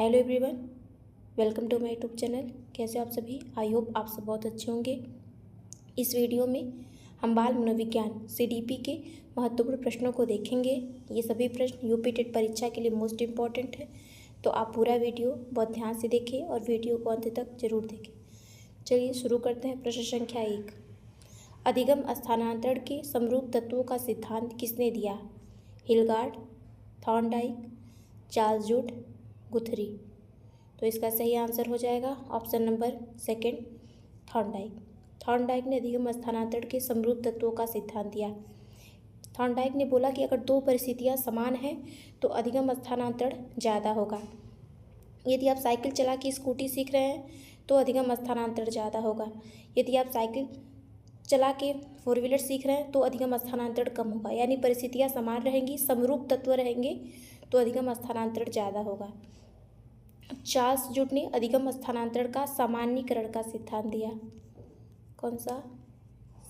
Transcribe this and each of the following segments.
Hello everyone, welcome to my YouTube channel. कैसे हो आप सभी? आई होप आप सब बहुत अच्छे होंगे। इस वीडियो में हम बाल मनोविज्ञान सीडीपी के महत्वपूर्ण प्रश्नों को देखेंगे। ये सभी प्रश्न यूपी टेट परीक्षा के लिए मोस्ट इम्पॉर्टेंट है, तो आप पूरा वीडियो बहुत ध्यान से देखें और वीडियो को अंत तक जरूर देखें। चलिए शुरू करते हैं। प्रश्न संख्या 1, अधिगम स्थानांतरण के समरूप तत्वों का सिद्धांत किसने दिया? हिलगार्ड, थॉर्नडाइक, चार्ल्स जूड, गुथरी। तो इसका सही आंसर हो जाएगा option number second, Thorndike. Thorndike ने अधिगम स्थानांतरण के समरूप तत्वों का सिद्धांत दिया। थॉर्नडाइक ने बोला कि अगर दो परिस्थितियां समान हैं तो अधिगम स्थानांतरण ज़्यादा होगा। यदि आप साइकिल चला के स्कूटी सीख रहे हैं तो अधिगम स्थानांतरण ज़्यादा होगा। यदि आप साइकिल चला के फोर व्हीलर सीख रहे हैं तो अधिगम स्थानांतरण कम होगा। यानी परिस्थितियां समान रहेंगी, समरूप तत्व रहेंगे तो अधिगम स्थानांतरण ज़्यादा होगा। चार्ल्स जूड ने अधिगम स्थानांतरण का सामान्यीकरण का सिद्धांत दिया। कौन सा?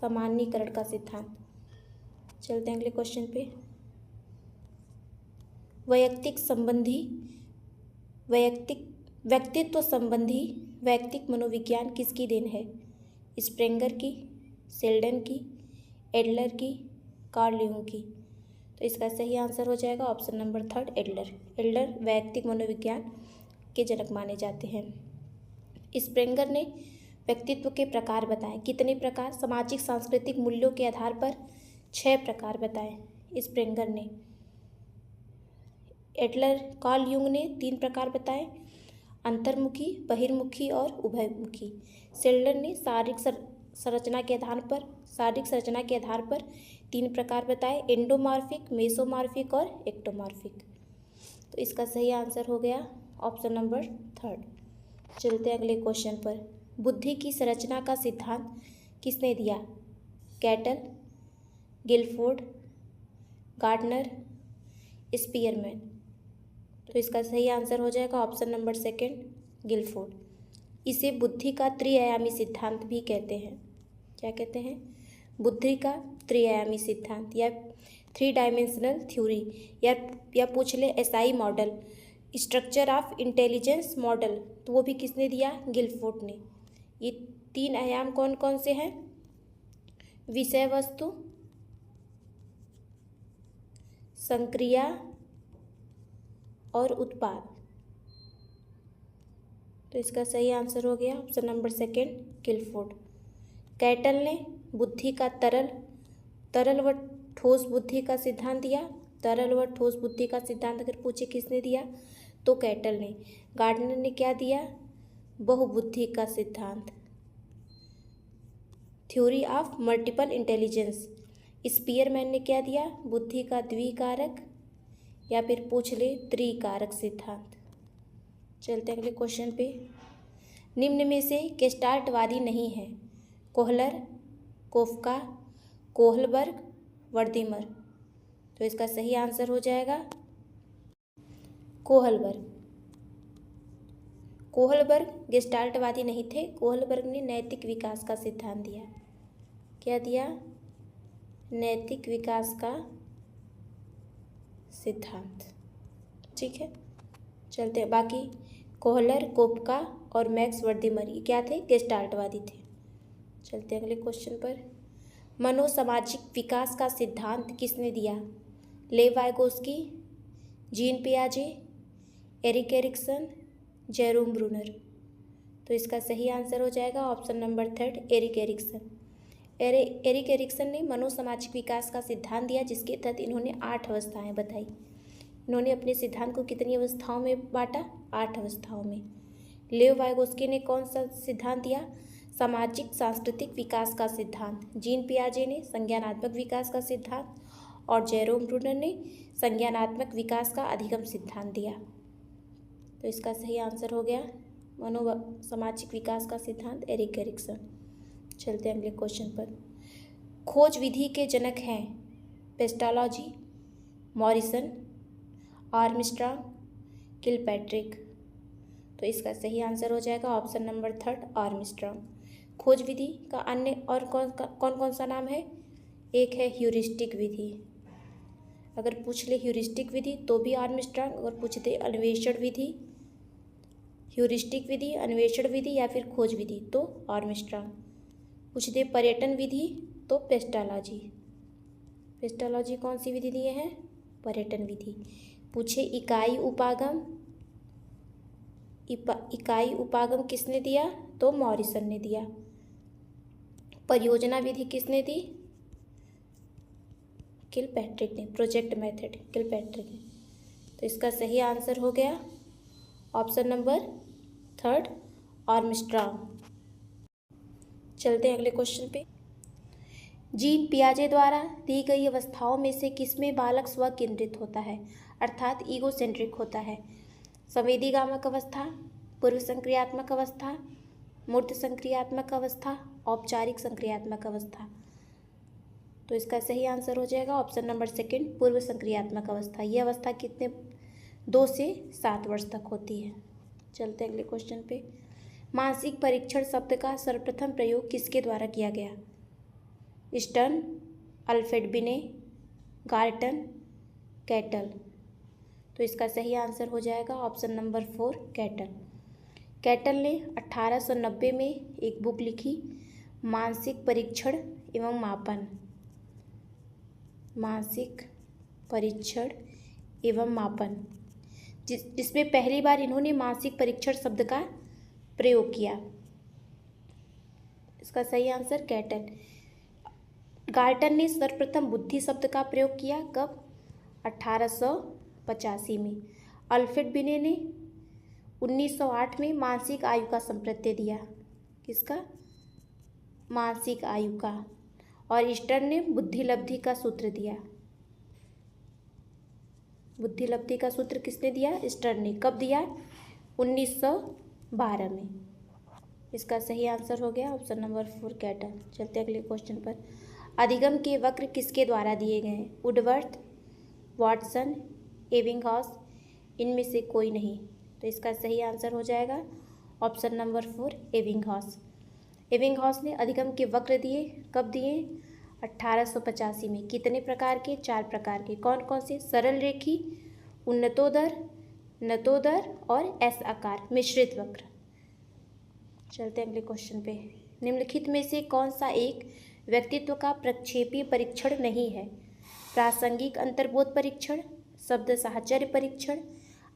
सामान्यीकरण का सिद्धांत। चलते हैं अगले क्वेश्चन पे। व्यक्तित्व संबंधी वैयक्तिक मनोविज्ञान किसकी देन है? स्प्रेंगर की, सेल्डन की, एडलर की, कार्ल यूंग की। तो इसका सही आंसर हो जाएगा option number third, Adler. Adler वैयक्तिक मनोविज्ञान के जनक माने जाते हैं। स्प्रेंगर ने व्यक्तित्व के प्रकार बताए। कितने प्रकार? सामाजिक सांस्कृतिक मूल्यों के आधार पर 6 प्रकार बताए स्प्रेंगर ने। एडलर, कार्ल यूंग ने 3 प्रकार बताए, अंतर्मुखी, बहिर्मुखी और उभयमुखी। सेल्डन ने शारीरिक संरचना के आधार पर 3 प्रकार बताए, एंडोमॉर्फिक, मेसोमॉर्फिक और एक्टोमॉर्फिक। तो इसका सही आंसर हो गया ऑप्शन नंबर थर्ड। चलते हैं अगले क्वेश्चन पर। बुद्धि की संरचना का सिद्धांत किसने दिया? Cattell, Guilford, Gardner, Spearman. तो इसका सही आंसर हो जाएगा ऑप्शन नंबर सेकंड, गिलफोर्ड। इसे बुद्धि का त्रिआयामी सिद्धांत भी कहते हैं। क्या कहते हैं? बुद्धि का त्रिआयामी सिद्धांत या 3 डायमेंशनल थ्योरी, या पूछ ले SI model, structure of intelligence model, तो वो भी किसने दिया? गिलफोर्ड ने। ये 3 आयाम कौन कौन से हैं? विषय वस्तु, संक्रिया और उत्पाद। तो इसका सही आंसर हो गया option number second, Guilford. Cattell ने बुद्धि का तरल व ठोस बुद्धि का सिद्धांत दिया। तरल व ठोस बुद्धि का सिद्धांत अगर पूछे किसने दिया तो कैटल ने। गार्डनर ने क्या दिया? बहुबुद्धि का सिद्धांत, theory of multiple intelligence. Spearman ने क्या दिया? बुद्धि का द्विकारक या फिर पूछ ले त्रिकारक सिद्धांत। चलते हैं अगले क्वेश्चन पे। निम्न में से गेस्टाल्टवादी नहीं है? Kohler, Koffka, Kohlberg, Wertheimer. तो इसका सही आंसर हो जाएगा कोहलबर्ग। कोहलबर्ग गेस्टाल्टवादी नहीं थे। कोहलबर्ग ने नैतिक विकास का सिद्धांत दिया। क्या दिया? नैतिक विकास का सिद्धांत। ठीक है, चलते हैं। बाकी कोहलर, कोफका और मैक्स वर्दीमर ये क्या थे? गेस्टाल्टवादी थे। चलते हैं अगले क्वेश्चन पर। मनोसामाजिक विकास का सिद्धांत किसने दिया? लेव वाइगोस्की, जीन पियाजे, एरिक एरिक्सन, जेरोम ब्रूनर। तो इसका सही आंसर हो जाएगा option number third, Erik Erikson. Erik Erikson ने मनोसामाजिक विकास का सिद्धांत दिया, जिसके तहत इन्होंने 8 अवस्थाएं बताई। इन्होंने अपने सिद्धांत को कितनी अवस्थाओं में बांटा? 8 अवस्थाओं में। लेव वाइगोस्की ने कौन सा सिद्धांत दिया? सामाजिक सांस्कृतिक विकास का सिद्धांत। जीन पियाजे ने संज्ञानात्मक विकास का सिद्धांत और जेरोम ब्रूनर ने संज्ञानात्मक विकास का अधिगम सिद्धांत दिया। तो इसका सही आंसर हो गया सामाजिक विकास का सिद्धांत, एरिक एरिक्सन। चलते हैं अगले क्वेश्चन पर। खोज विधि के जनक हैं पेस्टोलॉजी, मॉरिसन, आर्मस्ट्रांग, किलपैट्रिक। तो इसका सही आंसर हो जाएगा ऑप्शन नंबर थर्ड, आर्मस्ट्रांग। खोज विधि का अन्य और कौन सा नाम है? एक है ह्यूरिस्टिक विधि। अगर पूछ ले ह्यूरिस्टिक विधि तो भी आर्मस्ट्रांग, अगर पूछ दे अन्वेषण विधि ह्यूरिस्टिक विधि, अन्वेषण विधि या फिर खोज विधि, तो आर्मस्ट्रांग। पूछ दे पर्यटन विधि, तो पेस्टालॉजी। पेस्टालॉजी कौन सी विधि दिए हैं? पर्यटन विधि। पूछे इकाई उपागम, इकाई उपागम किसने दिया? तो मॉरिसन ने दिया। परियोजना विधि किसने दी? किलपैट्रिक ने। प्रोजेक्ट मेथड किलपैट्रिक ने। तो इसका सही आंसर हो गया ऑप्शन नंबर 3 आर्मस्ट्रांग। चलते हैं अगले क्वेश्चन पे। जीन पियाजे द्वारा दी गई अवस्थाओं में से किसमें बालक स्व केंद्रित होता है, अर्थात ईगोसेंट्रिक होता है? संवेदीगामक अवस्था, पूर्व संक्रियात्मक अवस्था, मूर्त संक्रियात्मक अवस्था, औपचारिक संक्रियात्मक अवस्था। तो इसका सही आंसर हो जाएगा ऑप्शन नंबर 2 पूर्व संक्रियात्मक अवस्था। यह अवस्था कितने 2 से 7 वर्ष तक होती है। चलते अगले क्वेश्चन पे। मानसिक परीक्षण शब्द का सर्वप्रथम प्रयोग किसके द्वारा किया गया? स्टर्न, अल्फ्रेड बिने, गार्टन, कैटल। तो इसका सही आंसर हो जाएगा ऑप्शन नंबर 4 कैटल। कैटल ने 1890 में एक बुक लिखी, मानसिक परीक्षण एवं मापन। मानसिक परीक्षण एवं मापन, जिसमें पहली बार इन्होंने मानसिक परीक्षण शब्द का प्रयोग किया। इसका सही आंसर कैटल। गार्टन ने सर्वप्रथम बुद्धि शब्द का प्रयोग किया, कब? 1885 में। अल्फ्रेड बिने ने 1908 में मानसिक आयु का संप्रत्यय दिया। किसका? मानसिक आयु का। और स्टर्न ने बुद्धिलब्धि का सूत्र दिया। बुद्धिलब्धि का सूत्र किसने दिया? स्टर्न ने। कब दिया? 1912 में। इसका सही आंसर हो गया ऑप्शन नंबर 4 कैटल। चलते अगले क्वेश्चन पर। अधिगम के वक्र किसके द्वारा दिए गए हैं? वुडवर्थ, वाटसन, एबिंगहॉस, इनमें से कोई नहीं। तो इसका सही आंसर हो जाएगा ऑप्शन नंबर 4 एबिंगहॉस। एबिंगहॉस ने अधिगम के वक्र दिए। कब दिए? 1885 में। कितने प्रकार के? 4 प्रकार के। कौन कौन से? सरल रेखी, उन्नतोदर, नतोदर और एस आकार मिश्रित वक्र। चलते अगले क्वेश्चन पे। निम्नलिखित में से कौन सा एक व्यक्तित्व का प्रक्षेपीय परीक्षण नहीं है? प्रासंगिक अंतर्बोध परीक्षण, शब्द साहचर्य परीक्षण,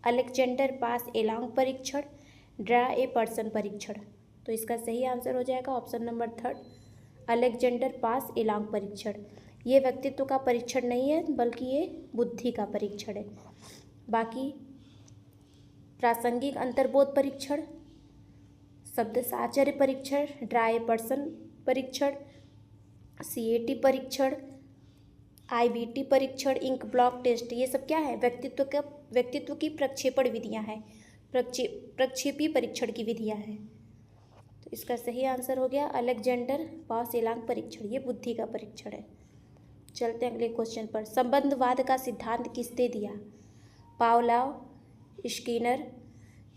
अलेक्जेंडर पास एलांग परीक्षण, ड्रा ए पर्सन परीक्षण। तो इसका सही आंसर हो जाएगा ऑप्शन नंबर 3 अलेक्जेंडर पास एलांग परीक्षण। ये व्यक्तित्व का परीक्षण नहीं है, बल्कि ये बुद्धि का परीक्षण है। बाकी प्रासंगिक अंतर्बोध परीक्षण, शब्द साहचर्य परीक्षण, ड्रा ए पर्सन परीक्षण, CAT परीक्षण, IBT परीक्षण, इंक ब्लॉक टेस्ट, ये सब क्या है? व्यक्तित्व की प्रक्षेपण विधियां हैं, प्रक्षेपीय परीक्षण की विधियां हैं। तो इसका सही आंसर हो गया अलेक्जेंडर पास एलांग परीक्षण। ये बुद्धि का परीक्षण है। चलते अगले क्वेश्चन पर। संबंधवाद का सिद्धांत किसने दिया? Pavlov, Skinner,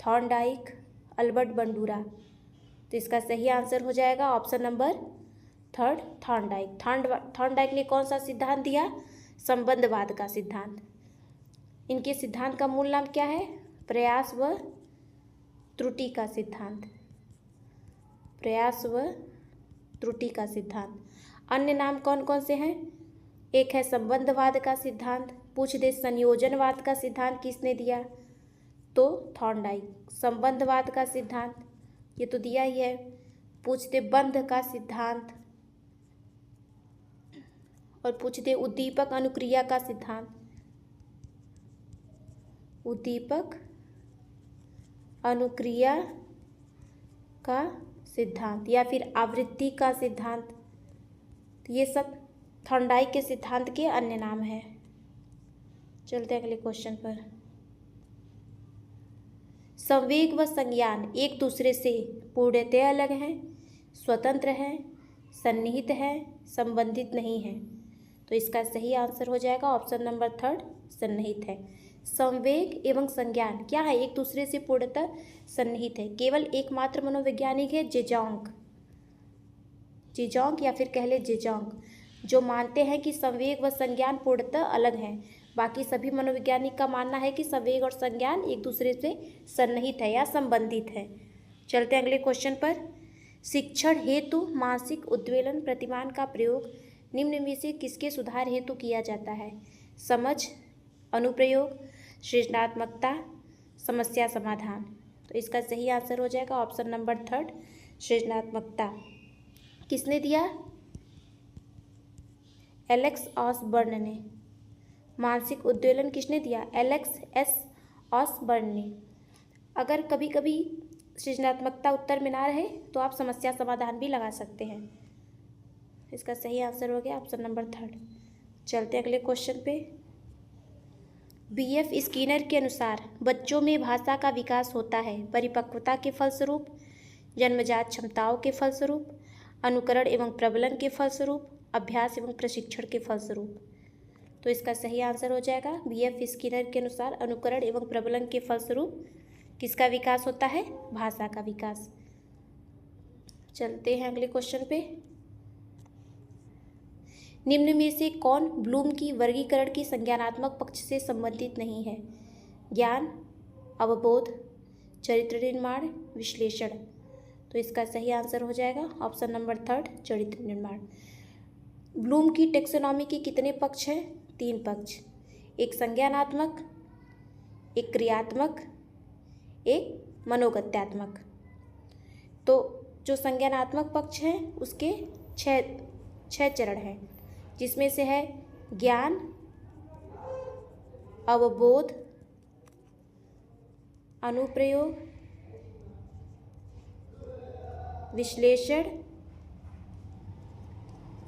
Thorndike, Albert Bandura. तो इसका सही आंसर हो जाएगा ऑप्शन नंबर 3 थॉर्नडाइक। थॉर्नडाइक ने कौन सा सिद्धांत दिया? संबंधवाद का सिद्धांत। इनके सिद्धांत का मूल नाम क्या है? प्रयास व त्रुटि का सिद्धांत। प्रयास व त्रुटि का सिद्धांत। अन्य नाम कौन कौन से हैं? एक है संबंधवाद का सिद्धांत। पूछ दे संयोजनवाद का सिद्धांत किसने दिया? तो थॉर्नडाइक। संबंधवाद का सिद्धांत ये तो दिया ही है। पूछते बंध का सिद्धांत और पूछते उद्दीपक अनुक्रिया का सिद्धांत। उद्दीपक अनुक्रिया का सिद्धांत या फिर आवृत्ति का सिद्धांत, ये सब थॉर्नडाइक के सिद्धांत के अन्य नाम हैं। चलते अगले क्वेश्चन पर। संवेग व संज्ञान एक दूसरे से पूर्णतः अलग हैं, स्वतंत्र हैं, सन्निहित हैं, संबंधित नहीं हैं। तो इसका सही आंसर हो जाएगा ऑप्शन नंबर 3 सन्निहित है। संवेग एवं संज्ञान क्या है? एक दूसरे से पूर्णतः सन्निहित है। केवल एकमात्र मनोवैज्ञानिक है जेजोंग या फिर कह ले जेजोंग, जो मानते हैं कि संवेग व संज्ञान पूर्णतः अलग हैं। बाकी सभी मनोवैज्ञानिक का मानना है कि संवेग और संज्ञान एक दूसरे से सन्निहित है या संबंधित है। चलते हैं अगले क्वेश्चन पर। शिक्षण हेतु मानसिक उद्वेलन प्रतिमान का प्रयोग निम्न में से किसके सुधार हेतु किया जाता है? समझ, अनुप्रयोग, सृजनात्मकता, समस्या समाधान। तो इसका सही आंसर हो जाएगा ऑप्शन नंबर 3 सृजनात्मकता। किसने दिया? एलेक्स ऑसबर्न ने। मानसिक उद्वेलन किसने दिया? एलेक्स एस ऑसबर्न ने। अगर कभी कभी सृजनात्मकता उत्तर में ना रहे तो आप समस्या समाधान भी लगा सकते हैं। इसका सही आंसर हो गया ऑप्शन नंबर 3। चलते अगले क्वेश्चन पे। बीएफ स्किनर के अनुसार बच्चों में भाषा का विकास होता है परिपक्वता के फलस्वरूप, जन्मजात क्षमताओं के फलस्वरूप, अनुकरण एवं प्रबलन के फलस्वरूप, अभ्यास एवं प्रशिक्षण के फलस्वरूप। तो इसका सही आंसर हो जाएगा बीएफ स्किनर के अनुसार अनुकरण एवं प्रबलन के फलस्वरूप किसका विकास होता है? भाषा का विकास। चलते हैं अगले क्वेश्चन पे। निम्न में से कौन ब्लूम की वर्गीकरण की संज्ञानात्मक पक्ष से संबंधित नहीं है? ज्ञान, अवबोध, चरित्र निर्माण, विश्लेषण। तो इसका सही आंसर हो जाएगा ऑप्शन नंबर 3 चरित्र निर्माण। ब्लूम की टेक्सोनॉमी के कितने पक्ष हैं? 3 पक्ष। एक संज्ञानात्मक, एक क्रियात्मक, एक मनोगत्यात्मक। तो जो संज्ञानात्मक पक्ष है उसके छह चरण हैं, जिसमें से है ज्ञान, अवबोध, अनुप्रयोग, विश्लेषण,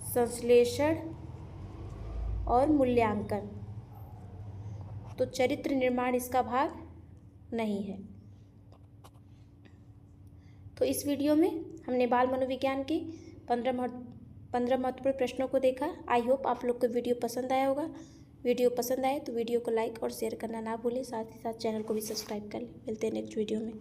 संश्लेषण और मूल्यांकन। तो चरित्र निर्माण इसका भाग नहीं है। तो इस वीडियो में हमने बाल मनोविज्ञान के 15 महत्वपूर्ण प्रश्नों को देखा। आई होप आप लोग को वीडियो पसंद आया होगा। वीडियो पसंद आए तो वीडियो को लाइक और शेयर करना ना भूलें, साथ ही साथ चैनल को भी सब्सक्राइब कर लें। मिलते हैं नेक्स्ट वीडियो में।